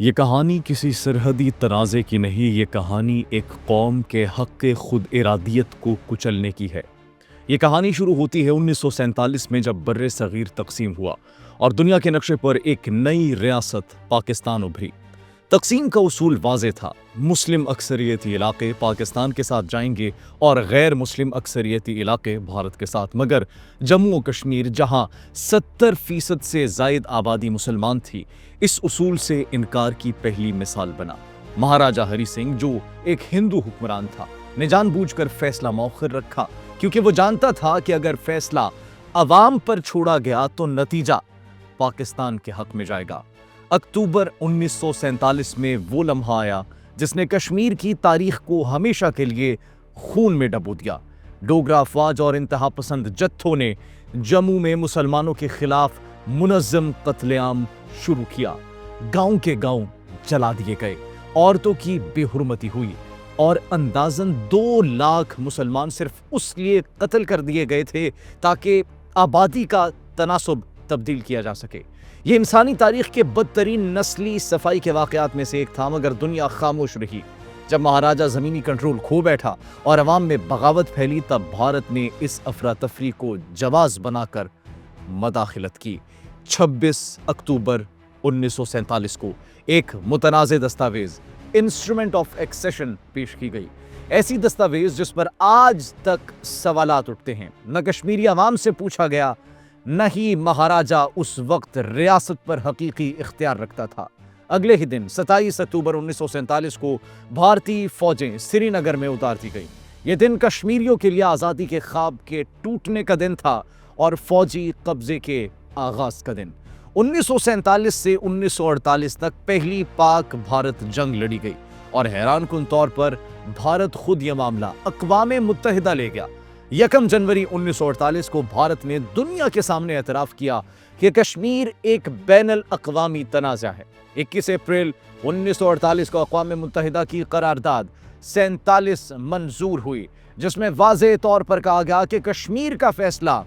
یہ کہانی کسی سرحدی تنازع کی نہیں، یہ کہانی ایک قوم کے حق خود ارادیت کو کچلنے کی ہے۔ یہ کہانی شروع ہوتی ہے 1947 میں، جب بر صغیر تقسیم ہوا اور دنیا کے نقشے پر ایک نئی ریاست پاکستان ابھری۔ تقسیم کا اصول واضح تھا، مسلم اکثریتی علاقے پاکستان کے ساتھ جائیں گے اور غیر مسلم اکثریتی علاقے بھارت کے ساتھ، مگر جموں و کشمیر جہاں 70% سے زائد آبادی مسلمان تھی، اس اصول سے انکار کی پہلی مثال بنا۔ مہاراجہ ہری سنگھ، جو ایک ہندو حکمران تھا، نے جان بوجھ کر فیصلہ مؤخر رکھا، کیونکہ وہ جانتا تھا کہ اگر فیصلہ عوام پر چھوڑا گیا تو نتیجہ پاکستان کے حق میں جائے گا۔ اکتوبر 1947 میں وہ لمحہ آیا جس نے کشمیر کی تاریخ کو ہمیشہ کے لیے خون میں ڈبو دیا۔ ڈوگرا افواج اور انتہا پسند جتھوں نے جموں میں مسلمانوں کے خلاف منظم قتل عام شروع کیا۔ گاؤں کے گاؤں جلا دیے گئے، عورتوں کی بے حرمتی ہوئی اور اندازاً 2 لاکھ مسلمان صرف اس لیے قتل کر دیے گئے تھے تاکہ آبادی کا تناسب تبدیل کیا جا سکے۔ یہ انسانی تاریخ کے بدترین نسلی صفائی کے واقعات میں سے ایک تھا، مگر دنیا خاموش رہی۔ جب مہاراجہ زمینی کنٹرول کھو بیٹھا اور عوام میں بغاوت پھیلی، تب بھارت نے اس افراتفری کو جواز بنا کر مداخلت کی۔ 26 اکتوبر 1947 کو ایک متنازع دستاویز انسٹرومنٹ آف ایکسیشن پیش کی گئی، ایسی دستاویز جس پر آج تک سوالات اٹھتے ہیں۔ نہ کشمیری عوام سے پوچھا گیا، نہ ہی مہاراجہ اس وقت ریاست پر حقیقی اختیار رکھتا تھا۔ اگلے ہی دن 27 اکتوبر 1947 کو بھارتی فوجیں سری نگر میں اتار دی گئی۔ یہ دن کشمیریوں کے لیے آزادی کے خواب کے ٹوٹنے کا دن تھا اور فوجی قبضے کے آغاز کا دن۔ 1947 سے 1948 تک پہلی پاک بھارت جنگ لڑی گئی اور حیران کن طور پر بھارت خود یہ معاملہ اقوام متحدہ لے گیا۔ 1 جنوری 1948 کو بھارت نے دنیا کے سامنے اعتراف کیا کہ کشمیر ایک بین الاقوامی تنازع ہے۔ 21 اپریل 1948 کو اقوام متحدہ کی قرارداد 47 منظور ہوئی، جس میں واضح طور پر کہا گیا کہ کشمیر کا فیصلہ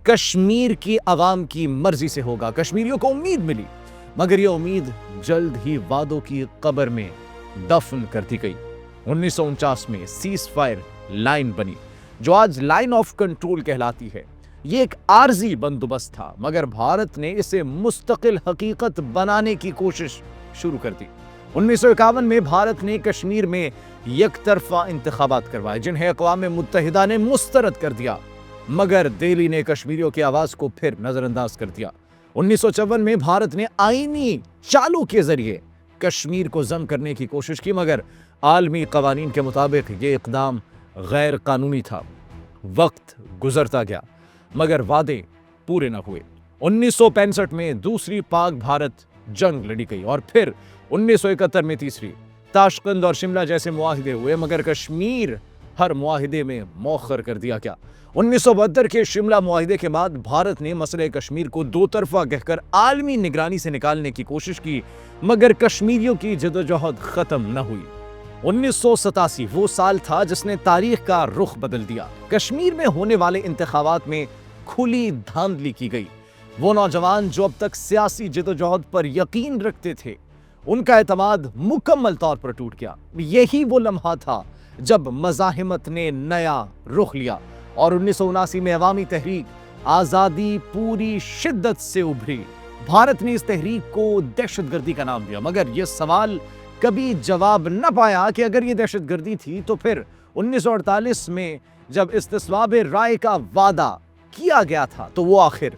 کشمیر کی عوام کی مرضی سے ہوگا۔ کشمیریوں کو امید ملی، مگر یہ امید جلد ہی وعدوں کی قبر میں دفن کر دی گئی۔ 1949 میں سیز فائر لائن بنی، جو آج لائن آف کنٹرول کہلاتی ہے۔ یہ ایک عارضی بندوبست تھا، مگر بھارت نے اسے مستقل حقیقت بنانے کی کوشش شروع کر دی۔ 1951 میں بھارت نے کشمیر میں یک طرفہ انتخابات کروائے، جنہیں اقوام متحدہ نے مسترد کر دیا، مگر دہلی نے کشمیریوں کی آواز کو پھر نظر انداز کر دیا۔ 1954 میں بھارت نے آئینی چالوں کے ذریعے کشمیر کو ضم کرنے کی کوشش کی، مگر عالمی قوانین کے مطابق یہ اقدام غیر قانونی تھا۔ وقت گزرتا گیا، مگر وعدے پورے نہ ہوئے۔ 1965 میں دوسری پاک بھارت جنگ لڑی گئی اور پھر 1971 میں تیسری۔ تاشقند اور شملہ جیسے معاہدے ہوئے، مگر کشمیر ہر معاہدے میں مؤخر کر دیا گیا۔ 1972 کے شملہ معاہدے کے بعد بھارت نے مسئلہ کشمیر کو 2 طرفہ کہہ کر عالمی نگرانی سے نکالنے کی کوشش کی، مگر کشمیریوں کی جدوجہد ختم نہ ہوئی۔ 1987 وہ سال تھا جس نے تاریخ کا رخ بدل دیا۔ کشمیر میں ہونے والے انتخابات میں کھلی دھاندلی کی گئی۔ وہ نوجوان جو اب تک سیاسی جدوجہد پر یقین رکھتے تھے، ان کا اعتماد مکمل طور پر ٹوٹ گیا۔ یہی وہ لمحہ تھا جب مزاحمت نے نیا رخ لیا اور 1979 میں عوامی تحریک آزادی پوری شدت سے ابھری۔ بھارت نے اس تحریک کو دہشت گردی کا نام دیا، مگر یہ سوال کبھی جواب نہ پایا کہ اگر یہ دہشت گردی تھی تو پھر 1948 میں جب استصواب رائے کا وعدہ کیا گیا تھا تو وہ آخر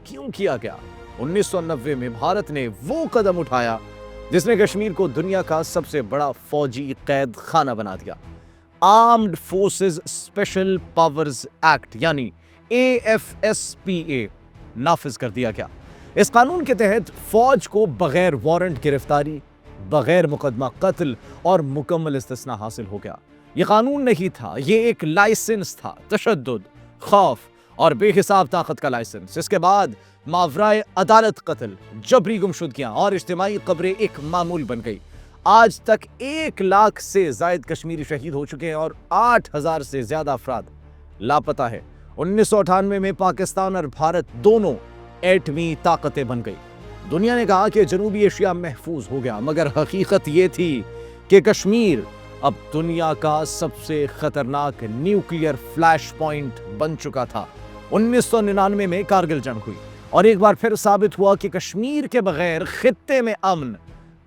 کیوں کیا گیا؟ 1990 میں بھارت نے وہ قدم اٹھایا جس نے کشمیر کو دنیا کا سب سے بڑا فوجی قید خانہ بنا دیا۔ Armed forces special powers act یعنی AFSPA نافذ کر دیا گیا۔ اس قانون کے تحت فوج کو بغیر وارنٹ گرفتاری، بغیر مقدمہ قتل اور مکمل استثناء حاصل ہو گیا۔ یہ قانون نہیں تھا، یہ ایک لائسنس تھا، تشدد، خوف اور بے حساب طاقت کا لائسنس۔ اس کے بعد ماورائے عدالت قتل، جبری گمشدگیاں اور اجتماعی قبریں ایک معمول بن گئی۔ آج تک 1 لاکھ سے زائد کشمیری شہید ہو چکے ہیں اور 8000 سے زیادہ افراد لاپتہ ہے۔ 1998 میں پاکستان اور بھارت دونوں ایٹمی طاقتیں بن گئی۔ دنیا نے کہا کہ جنوبی ایشیا محفوظ ہو گیا، مگر حقیقت یہ تھی کہ کشمیر اب دنیا کا سب سے خطرناک نیوکلیئر فلیش پوائنٹ بن چکا تھا۔ 1999 میں کارگل جنگ ہوئی اور ایک بار پھر ثابت ہوا کہ کشمیر کے بغیر خطے میں امن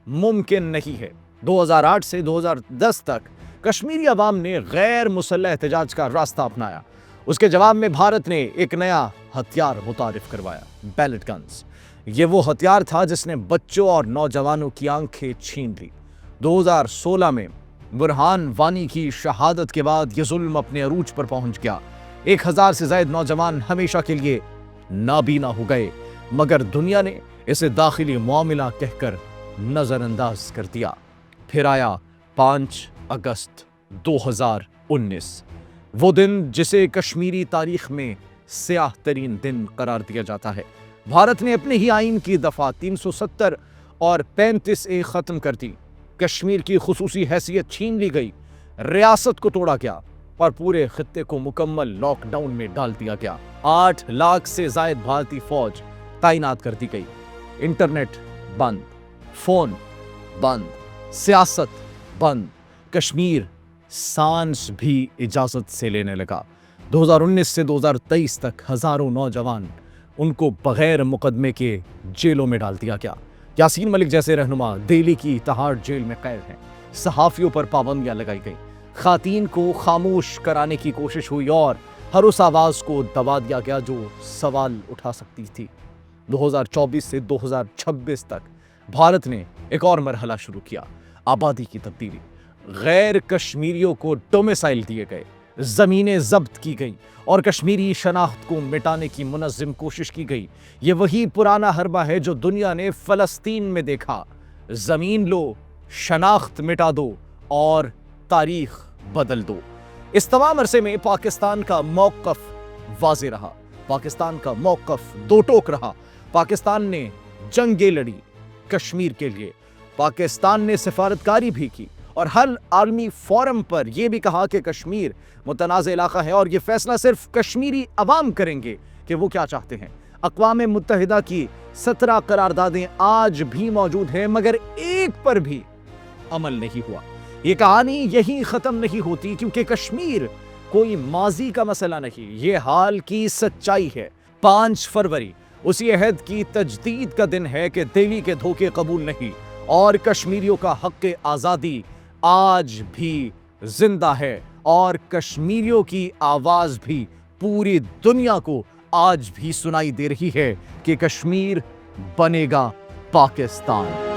ممکن نہیں ہے۔ 2008 سے 2010 تک کشمیری عوام نے غیر مسلح احتجاج کا راستہ اپنایا۔ اس کے جواب میں بھارت نے ایک نیا ہتھیار متعارف کروایا، بیلٹ گنز۔ یہ وہ ہتھیار تھا جس نے بچوں اور نوجوانوں کی آنکھیں چھین لی۔ 2016 میں برہان وانی کی شہادت کے بعد یہ ظلم اپنے عروج پر پہنچ گیا۔ 1000 سے زائد نوجوان ہمیشہ کے لیے نابینا ہو گئے، مگر دنیا نے اسے داخلی معاملہ کہہ کر نظر انداز کر دیا۔ پھر آیا 5 اگست 2019، وہ دن جسے کشمیری تاریخ میں سیاہ ترین دن قرار دیا جاتا ہے۔ بھارت نے اپنے ہی آئین کی دفعہ 370 اور 35A ختم کر دی، کشمیر کی خصوصی حیثیت چھین لی گئی، ریاست کو توڑا گیا اور پورے خطے کو مکمل لاک ڈاؤن میں ڈال دیا گیا۔ 8 لاکھ سے زائد بھارتی فوج تعینات کر دی گئی، انٹرنیٹ بند، فون بند، سیاست بند، کشمیر سانس بھی اجازت سے لینے لگا۔ 2019 سے 2023 تک ہزاروں نوجوان ان کو بغیر مقدمے کے جیلوں میں ڈال دیا گیا۔ یاسین ملک جیسے رہنما دہلی کی تہاڑ جیل میں قید ہیں۔ صحافیوں پر پابندیاں لگائی گئیں، خواتین کو خاموش کرانے کی کوشش ہوئی اور ہر اس آواز کو دبا دیا گیا جو سوال اٹھا سکتی تھی۔ 2024 سے 2026 تک بھارت نے ایک اور مرحلہ شروع کیا، آبادی کی تبدیلی۔ غیر کشمیریوں کو ڈومیسائل دیے گئے، زمینیں ضبط کی گئیں اور کشمیری شناخت کو مٹانے کی منظم کوشش کی گئی۔ یہ وہی پرانا حربہ ہے جو دنیا نے فلسطین میں دیکھا، زمین لو، شناخت مٹا دو اور تاریخ بدل دو۔ اس تمام عرصے میں پاکستان کا موقف واضح رہا، پاکستان کا موقف دو ٹوک رہا۔ پاکستان نے جنگیں لڑی کشمیر کے لیے، پاکستان نے سفارتکاری بھی کی اور ہر عالمی فورم پر یہ بھی کہا کہ کشمیر متنازع علاقہ ہے اور یہ فیصلہ صرف کشمیری عوام کریں گے کہ وہ کیا چاہتے ہیں۔ اقوام متحدہ کی 17 قراردادیں آج بھی موجود ہیں، مگر ایک پر بھی عمل نہیں ہوا۔ یہ کہانی یہی ختم نہیں ہوتی، کیونکہ کشمیر کوئی ماضی کا مسئلہ نہیں، یہ حال کی سچائی ہے۔ 5 فروری اسی عہد کی تجدید کا دن ہے کہ دہلی کے دھوکے قبول نہیں، اور کشمیریوں کا حق آزادی آج بھی زندہ ہے، اور کشمیریوں کی آواز بھی پوری دنیا کو آج بھی سنائی دے رہی ہے کہ کشمیر بنے گا پاکستان۔